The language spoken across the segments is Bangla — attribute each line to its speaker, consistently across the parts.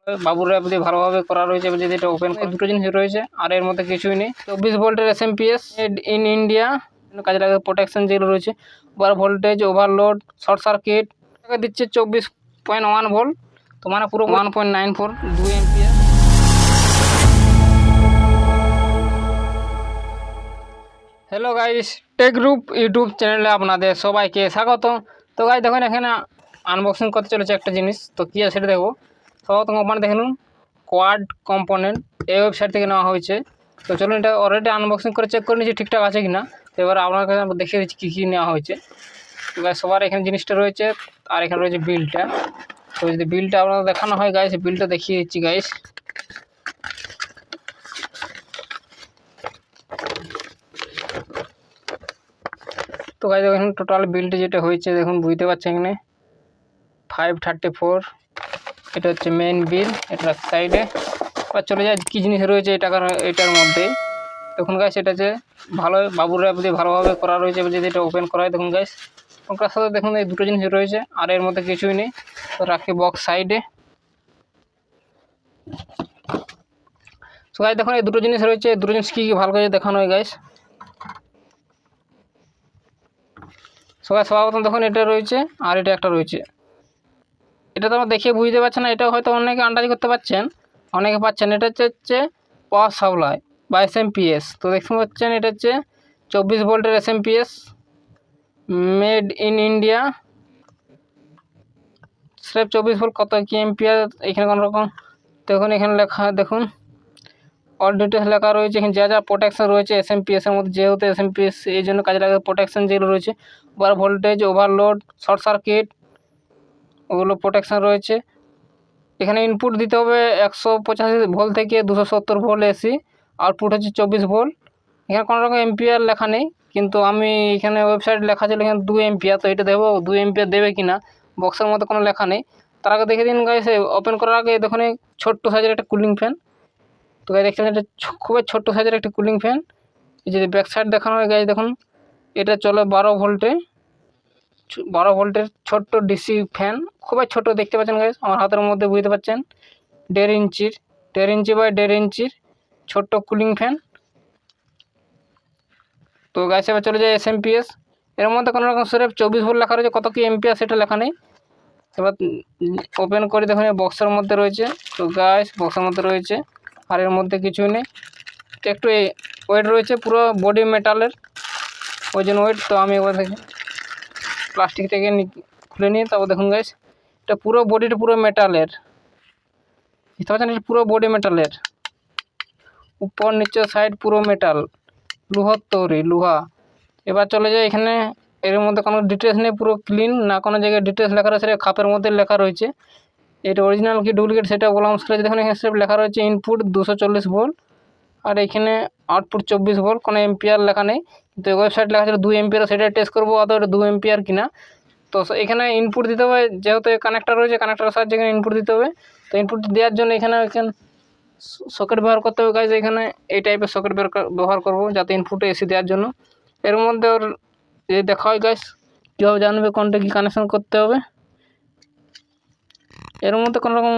Speaker 1: বাবুর র্যাপ দিয়ে ভালোভাবে করা রয়েছে। যদি এটা ওপেন দুটো জিনিস রয়েছে আর এর মধ্যে কিছুই নেই। 24 ভোল্টের SMPS মেড ইন ইন্ডিয়া, কাজে লাগে প্রোটেকশন যেগুলো রয়েছে, over voltage, overload, short circuit দিচ্ছে 24.1 ভোল্ট, তো মানে পুরো 1.94 2 ampere. Hello guys, tech group YouTube চ্যানেলে আপনাদের সবাইকে স্বাগত। তো গাইস দেখুন এখানে আনবক্সিং করতে চলেছে একটা জিনিস, তো কী আছে সেটা দেখো। সব কোম্পানি দেখুন কোয়াড কম্পোনেন্ট এই ওয়েবসাইট থেকে নেওয়া হয়েছে। তো চলুন এটা অলরেডি আনবক্সিং করে চেক করে নিচ্ছি ঠিকঠাক আছে কিনা। তো এবার আপনাকে দেখিয়ে দিচ্ছি কী কী নেওয়া হয়েছে। তো গাইস সবার এখানে জিনিসটা রয়েছে আর এখানে রয়েছে বিলটা। তো যদি বিলটা আপনাদের দেখানো হয় গাইস, বিলটা দেখিয়ে দিচ্ছি গাইস। তো গাইস দেখুন টোটাল বিলটা যেটা হয়েছে দেখুন, বুঝতে পারছেন এখানে 534, এটা হচ্ছে মেইন বিল। এটার সাইডে আর চলে যায় কী জিনিস রয়েছে এটার মধ্যে। দেখুন গাইস এটা যে ভালো বাবুর র্যাপ দিয়ে ভালোভাবে করা রয়েছে। যদি এটা ওপেন করা হয় দেখুন গাইস, ওটার সাথে দেখুন এই দুটো জিনিস রয়েছে আর এর মধ্যে কিছুই নেই। তো রাখি বক্স সাইডে। তো গাইস দেখুন এই দুটো জিনিস রয়েছে, দুটো জিনিস কী কী ভালো করে দেখানো হয় গাইস। সবাই প্রথম দেখুন এটা রয়েছে আর এটা একটা রয়েছে। এটা তো আমার দেখে বুঝতে পারছেন না, এটা হয়তো অনেকে আন্দাজ করতে পারছেন, অনেকে পাচ্ছেন। এটা হচ্ছে পাওয়ার সাপ্লাই বা SMPS। তো দেখতে পাচ্ছেন এটা হচ্ছে 24 ভোল্টের SMPS মেড ইন ইন্ডিয়া। স্রেফ 24 ভোল্ট, কত কি এম্পিয়ার এখানে কোনো রকম দেখুন, এখানে লেখা দেখুন অল ডিটেলস লেখা রয়েছে। এখানে যা যা প্রোটেকশন রয়েছে SMPS এর মধ্যে, যেহেতু SMPS এই জন্য কাজে লাগে প্রোটেকশন যেগুলো রয়েছে, over voltage, overload, short circuit, ওগুলো প্রোটেকশন রয়েছে। এখানে ইনপুট দিতে হবে 185 ভোল্ট থেকে 270 ভোল্ট AC, আউটপুট হচ্ছে 24 ভোল্ট। এখানে কোনো রকম এম্পিয়ার লেখা নেই, কিন্তু আমি এখানে ওয়েবসাইট লেখা ছিল এখানে 2 এম্পিয়ার। তো এটা দেবো 2 এম্পিয়ার দেবে কি না, বক্সের মধ্যে কোনো লেখা নেই। তার আগে দেখে দিন গাইস, ওপেন করার আগে দেখুন এই ছোট্ট সাইজের একটা কুলিং ফ্যান। তো গাইস দেখছেন এটা খুবই ছোট্ট সাইজের একটা কুলিং ফ্যান। এই যদি ব্যাক সাইড দেখানো হয় গাইস দেখুন, এটা চলে 12 ভোল্টের ছোট্ট DC ফ্যান, খুবই ছোট দেখতে পাচ্ছেন গাইস। আমার হাতের মধ্যে বুঝতে পাচ্ছেন 1.5 ইঞ্চি বাই 1.5 ইঞ্চির ছোট্ট কুলিং ফ্যান। তো গাইস এবার চলে যায় SMPS। এর মধ্যে কোনো রকম সিরেফ 24 ভোল্ট লেখা রয়েছে, কত কি এম্পিয়ার সেটা লেখা নেই। এবার ওপেন করে দেখুন বক্সের মধ্যে রয়েছে। তো গাইস বক্সের মধ্যে রয়েছে আর এর মধ্যে কিছুই নেই। একটু ওয়েট রয়েছে, পুরো বডি মেটালের ওই জন্য ওয়েট। তো আমি এবার দেখি প্লাস্টিক থেকে খুলে নিয়ে তারপর দেখুন গাইস, এটা পুরো বডিটা পুরো মেটালের, বুঝতে পারছেন, এটা পুরো বডি মেটালের, উপর নিচে সাইড পুরো মেটাল, লোহার তৈরি, লোহা। এবার চলে যায় এখানে, এর মধ্যে কোনো ডিটেলস নেই, পুরো ক্লিন, না কোনো জায়গায় ডিটেলস লেখা রয়েছে। খাপের মধ্যে লেখা রয়েছে এটা অরিজিনাল কি ডুপ্লিকেট সেটা বলা মুশকিল আছে। দেখুন এখানে লেখা রয়েছে ইনপুট 240 ভোল্ট আর এখানে আউটপুট 24 ভোল্ট, কোনো এম্পিয়ার লেখা নেই। কিন্তু ওয়েবসাইট লেখা ছিল 2 এম্পিয়ার, সেটা টেস্ট করবো আদৌ এটা 2 এম্পিয়ার কিনা। তো এখানে ইনপুট দিতে হবে, যেহেতু কানেক্টার রয়েছে, কানেক্টারের সাহায্যে এখানে ইনপুট দিতে হবে। তো ইনপুট দেওয়ার জন্য এখানে সকেট ব্যবহার করতে হবে গাইজ। এখানে এই টাইপের সকেট ব্যবহার করব যাতে ইনপুটে AC দেওয়ার জন্য। এর মধ্যে ওর যদি দেখা হয় গাইজ কীভাবে জানবে কোনটা কী কানেকশন করতে হবে। এর মধ্যে কোনো রকম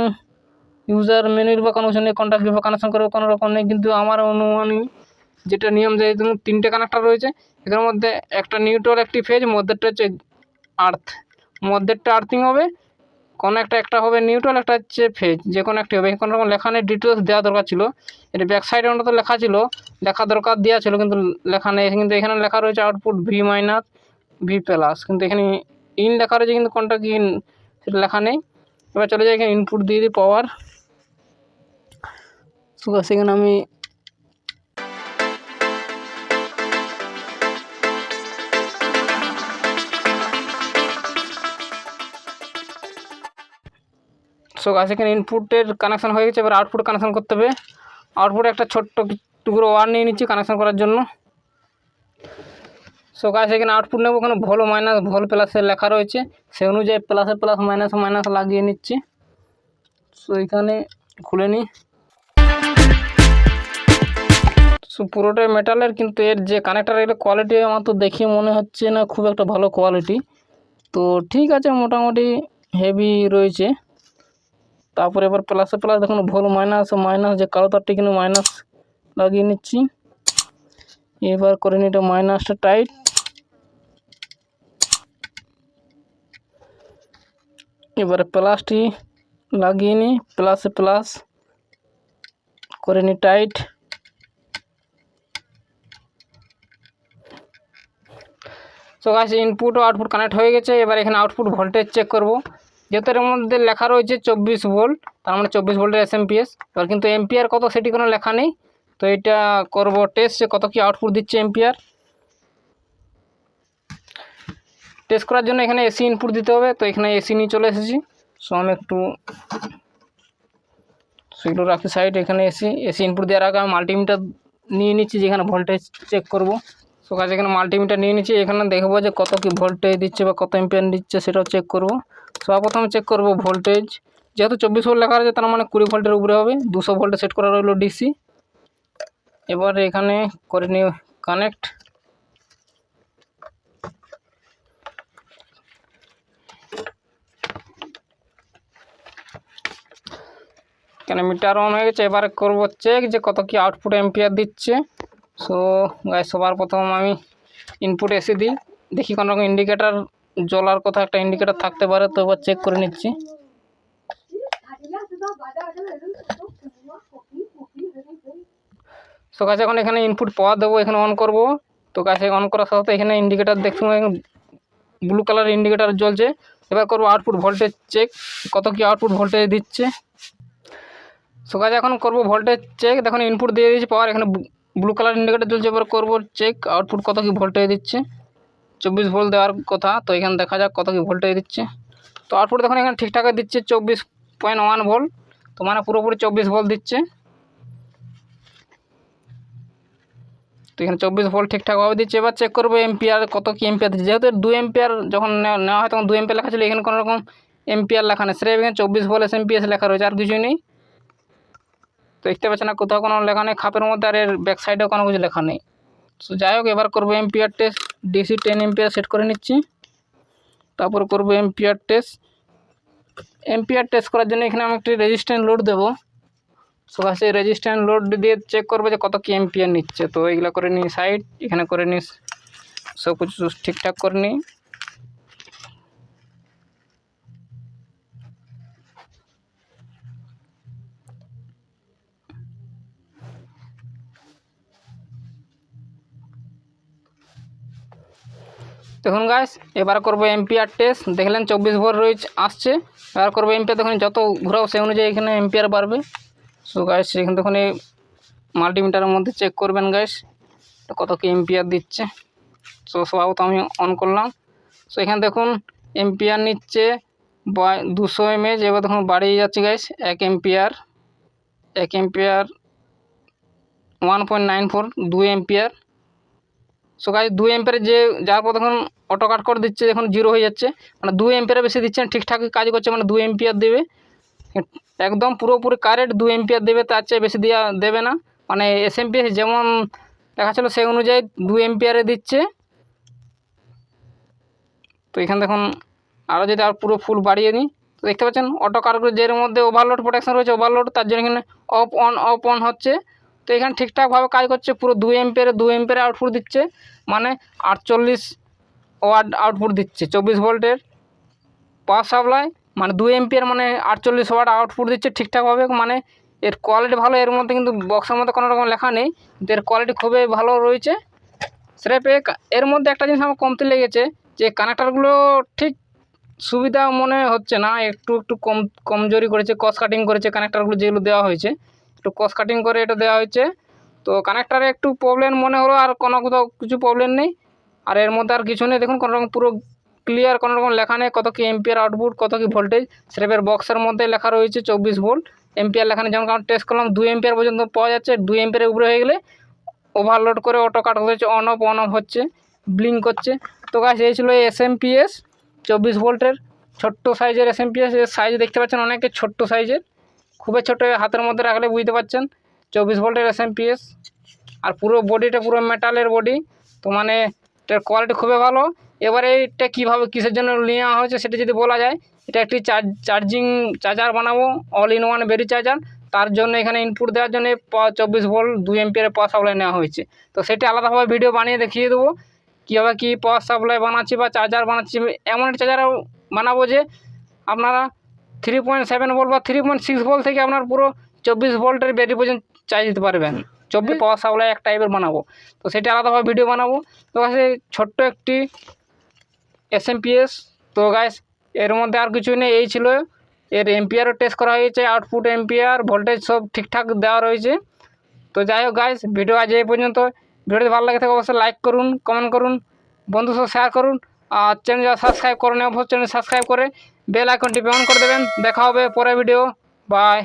Speaker 1: ইউজার মেনুর বা কোনো কিছু নেই, কোনটা কীভাবে কানেকশন করবে কোনো রকম নেই। কিন্তু আমার অনুমানিক যেটা নিয়ম, যে 3টে কানেক্টার রয়েছে, এদের মধ্যে একটা নিউট্রাল, একটি ফেজ, মধ্যেরটা হচ্ছে আর্থ, মধ্যেরটা আর্থিং হবে, কোনো একটা হবে নিউট্রাল, একটা হচ্ছে ফেজ, যে কোনো একটি হবে। কোনো রকম লেখা নেই, ডিটেলস দেওয়া দরকার ছিল। এটা ব্যাক সাইডে অন্তত লেখা ছিল, লেখা দরকার দেওয়া ছিল, কিন্তু লেখা নেই। কিন্তু এখানে লেখা রয়েছে আউটপুট V- V+, কিন্তু এখানে ইন লেখা রয়েছে, কিন্তু কোনটা কি সেটা লেখা নেই। এবার চলে যায় এখানে ইনপুট দিয়ে দিই পাওয়ার। সেখানে আমি এখানে ইনপুটের কানেকশান হয়ে গেছে। এবার আউটপুট কানেকশান করতে হবে। আউটপুটে একটা ছোট্ট টুকরো ওয়্যার নিয়ে নিচ্ছি কানেকশান করার জন্য। এখানে আউটপুট নেব, ওখানে ভোল মাইনাস ভোল প্লাসের লেখা রয়েছে, সে অনুযায়ী প্লাসে প্লাস মাইনাস লাগিয়ে নিচ্ছি। এখানে খুলে নিই। পুরোটাই মেটালের, কিন্তু এর যে কানেক্টার এর কোয়ালিটি আমার তো দেখে মনে হচ্ছে না খুব একটা ভালো কোয়ালিটি। তো ঠিক আছে, মোটামুটি হেভি রয়েছে। তারপরে এবার প্লাসে প্লাস দেখুন ভোল মাইনাস মাইনাস যে কালো তারটি কিন্তু মাইনাস লাগিয়ে নিচ্ছি। এবার করে নিই এটা মাইনাসটা টাইট। এবারে প্লাসটি লাগিয়ে নিই, প্লাসে প্লাস করে নিই টাইট। সো গাইস ইনপুট ও আউটপুট কানেক্ট হয়ে গেছে। এবার এখানে আউটপুট ভোল্টেজ চেক করব। যেহেতু এর মধ্যে লেখা রয়েছে 24 ভোল্ট, তার মানে 24 ভোল্টের এসএমপিএস। এবার কিন্তু এম্পিয়ার কত সেটি কোনো লেখা নেই, তো এটা করব টেস্ট যে কত কি আউটপুট দিচ্ছে এম্পিয়ার। টেস্ট করার জন্য এখানে এসি ইনপুট দিতে হবে, তো এখানে এসি নিয়ে চলে এসেছি। সো আমি একটু সেগুলো রাখি সাইড। এখানে এসি ইনপুট দেওয়ার আগে আমি মাল্টিমিটার নিয়ে নিচ্ছি যেখানে ভোল্টেজ চেক করব। সো গাইস এখানে মাল্টিমিটার নিয়ে নিচ্ছি, এখানে দেখবো যে কত কি ভোল্টেজ দিচ্ছে বা কত এম্পিয়ার দিচ্ছে সেটাও চেক করব। সর্বপ্রথমে চেক করব ভোল্টেজ। যেহেতু 24 ভোল্ট লেখা আছে তার মানে 20 ভোল্টের উপরে হবে। 200 ভোল্টে সেট করা রইলো ডিসি। এবার এখানে করে নিই কানেক্ট। এখানে মিটার অন হয়ে গেছে। এবারে করব চেক যে কত কি আউটপুট এম্পিয়ার দিচ্ছে। সো গাইস সবার প্রথম আমি ইনপুট এসি দিই, দেখি কোনো রকম ইন্ডিকেটার জ্বলার কথা একটা ইন্ডিকেটার থাকতে পারে, তো এবার চেক করে নিচ্ছি। সো গাইস এখন এখানে ইনপুট পাওয়ার দেবো, এখানে অন করব। তো গাইস অন করার সাথে এখানে ইন্ডিকেটার দেখুন ব্লু কালার ইন্ডিকেটার জ্বলছে। এবার করব আউটপুট ভোল্টেজ চেক, কত কি আউটপুট ভোল্টেজ দিচ্ছে। সো গাইস এখন করব ভোল্টেজ চেক। দেখুন ইনপুট দিয়ে দিয়েছি পাওয়ার, এখানে ব্লু কালার ইন্ডিকেটার জ্বলছে। এবার করব চেক আউটপুট কত কি ভোল্টেজ দিচ্ছে। 24 ভোল্ট দেওয়ার কথা, তো এখানে দেখা যাক কত কি ভোল্টেজ দিচ্ছে। তো আউটপুট দেখুন এখানে ঠিকঠাক দিচ্ছে 24.1 ভোল্ট, তো মানে পুরোপুরি 24 ভোল্ট দিচ্ছে। তো এখানে 24 ভোল্ট ঠিকঠাকভাবে দিচ্ছে। এবার চেক করবো এম্পিয়ার কত কি এম্পিয়ার দিচ্ছে। যেহেতু 2 এম্পিয়ার যখন নেওয়া হয় তখন 2 এম্পিয়ার লেখা ছিল, এখানে কোনো রকম এম্পিয়ার লেখা নেই, সেটা এখানে 24 ভোল্ট এসএমপিএস লেখা রয়েছে, আর কিছুই নেই। তো দেখতে পাচ্ছেন না কোথাও কোনো লেখা নেই খাপের মধ্যে, আর এর ব্যাক সাইডেও কোনো কিছু লেখা নেই। তো যাই হোক এবার করবো ampere test. DC 10 ampere set করে নিচ্ছি, তারপর করবো এম্পিয়ার টেস্ট। এম্পিয়ার টেস্ট করার জন্য এখানে আমি একটি রেজিস্ট্যান্স লোড দেবো। সো সেই রেজিস্ট্যান্স লোড দিয়ে চেক করবো যে কত কি এম্পিয়ার নিচ্ছে। তো এইগুলো করে নিই সাইড, এখানে করে নিই সব কিছু ঠিকঠাক করে নিই। দেখুন গাইস এবার করবো এম্পিয়ার টেস্ট। দেখলেন 24 ভোল্ট রয়েছে আসছে। এবার করবো এম্পিয়ার, দেখুন যত ঘোরাও সেই অনুযায়ী এখানে এম্পিয়ার বাড়বে। সো গাইস এখানে দেখুন এই মাল্টিমিটারের মধ্যে চেক করবেন গাইস কত কি এম্পিয়ার দিচ্ছে। সো স্বভাবত আমি অন করলাম। সো এখানে দেখুন এম্পিয়ার নিচ্ছে 200 mAh। এবার দেখুন বাড়িয়ে যাচ্ছে guys 1 ampere 1.94 2 ampere. So guys 2 এম্পিয়ারে যে যার পর দেখুন অটো কাট করে দিচ্ছে, এখন 0 হয়ে যাচ্ছে, মানে 2 এম্পিয়ারে বেশি দিচ্ছেন ঠিকঠাক কাজ করছে, মানে 2 এম্পিয়ার দেবে একদম পুরোপুরি কারেন্ট 2 এম্পিয়ার দেবে, তার চেয়ে বেশি দেবে না। মানে এসএমপিএস যেমন লেখা ছিল সেই অনুযায়ী 2 এম্পিয়ারে দিচ্ছে। তো এখানে দেখুন আরও যদি আর পুরো ফুল বাড়িয়ে নিই, তো দেখতে পাচ্ছেন অটো কাটগুলো যের মধ্যে ওভারলোড প্রোটেকশন রয়েছে, ওভারলোড তার জন্য এখানে অফ অন হচ্ছে। তো এখানে ঠিকঠাকভাবে কাজ করছে, পুরো 2 এম্পিয়ারে আউটপুট দিচ্ছে, মানে 48 ওয়াট আউটপুট দিচ্ছে 24 ভোল্টের পাওয়ার সাপ্লাই, মানে 2 এম্পিয়ার মানে 48 ওয়াট আউটপুট দিচ্ছে ঠিকঠাকভাবে। মানে এর কোয়ালিটি ভালো, এর মধ্যে কিন্তু বক্সের মধ্যে কোনো রকম লেখা নেই, কিন্তু এর কোয়ালিটি খুবই ভালো রয়েছে। স্রেফ এর মধ্যে একটা জিনিস আমার কমতি লেগেছে, যে কানেক্টারগুলো ঠিক সুবিধা মনে হচ্ছে না, একটু কমজোরি করেছে, কস কাটিং করেছে কানেক্টারগুলো যেগুলো দেওয়া হয়েছে, একটু কস কাটিং করে এটা দেওয়া হয়েছে। তো কানেক্টারে একটু প্রবলেম মনে হলো, আর কোথাও কিছু প্রবলেম নেই। আর এর মধ্যে আর কিছু নেই, দেখুন কোনো রকম পুরো ক্লিয়ার, কোনো রকম লেখা নেই কত কি এম্পিয়ার আউটপুট, কত কি ভোল্টেজ। স্রেফের বক্সের মধ্যে লেখা রয়েছে 24 ভোল্ট। এম্পিয়ার লেখা নেই, যেমন কারণ টেস্ট করলাম 2 এম্পিয়ার পর্যন্ত পাওয়া যাচ্ছে। 2 এম্পিয়ারের উপরে হয়ে গেলে ওভারলোড করে অটো কাট হচ্ছে, অন অফ হচ্ছে, ব্লিঙ্ক করছে। তো গাইস এই ছিল এসএমপিএস 24 ভোল্টের ছোট্ট সাইজের এসএমপিএস। এর সাইজ দেখতে পাচ্ছেন অনেকে ছোট্ট সাইজের, খুবই ছোটো, হাতের মধ্যে রাখলে বুঝতে পারছেন 24 ভোল্টের এসএমপিএস। আর পুরো বডিটা পুরো মেটালের বডি, তো মানে এটার কোয়ালিটি খুবই ভালো। এবারে এটা কীভাবে কিসের জন্য নেওয়া হয়েছে সেটা যদি বলা যায়, এটা একটি চার্জিং চার্জার বানাবো, all in one battery charger. তার জন্য এখানে ইনপুট দেওয়ার জন্য 24 ভোল্ট 2 এমপিয়ারের পাওয়ার সাপ্লাই নেওয়া হয়েছে। তো সেটা আলাদাভাবে ভিডিও বানিয়ে দেখিয়ে দেবো কীভাবে কী পাওয়ার সাপ্লাই বানাচ্ছি বা চার্জার বানাচ্ছি। এমন একটা চার্জার বানাবো যে আপনারা 3.7 ভোল্ট বা 3.6 ভোল্ট থেকে আপনার পুরো 24 ভোল্টের ব্যাটারি পর্যন্ত চার্জ দিতে পারবেন। 24 পাওয়ার সাপ্লাই এক টাইপের বানাবো, তো সেটা আলাদাভাবে ভিডিও বানাবো। তো ছোট্ট একটি এসএমপিএস। তো গাইস এর মধ্যে আর কিছুই নেই, এই ছিল। এর এম্পিয়ারও টেস্ট করা হয়েছে, আউটপুট এম্পিয়ার ভোল্টেজ সব ঠিকঠাক দেওয়া রয়েছে। তো যাই হোক গাইস, ভিডিও আজ এই পর্যন্ত। ভিডিওটি ভালো লাগে থাকে অবশ্যই লাইক করুন, কমেন্ট করুন, বন্ধুর সাথে শেয়ার করুন। আর চ্যানেল যারা সাবস্ক্রাইব করেন অবশ্যই চ্যানেল সাবস্ক্রাইব করে বেল আইকনটি অন করে দেবেন। দেখা হবে পরের ভিডিও। বাই।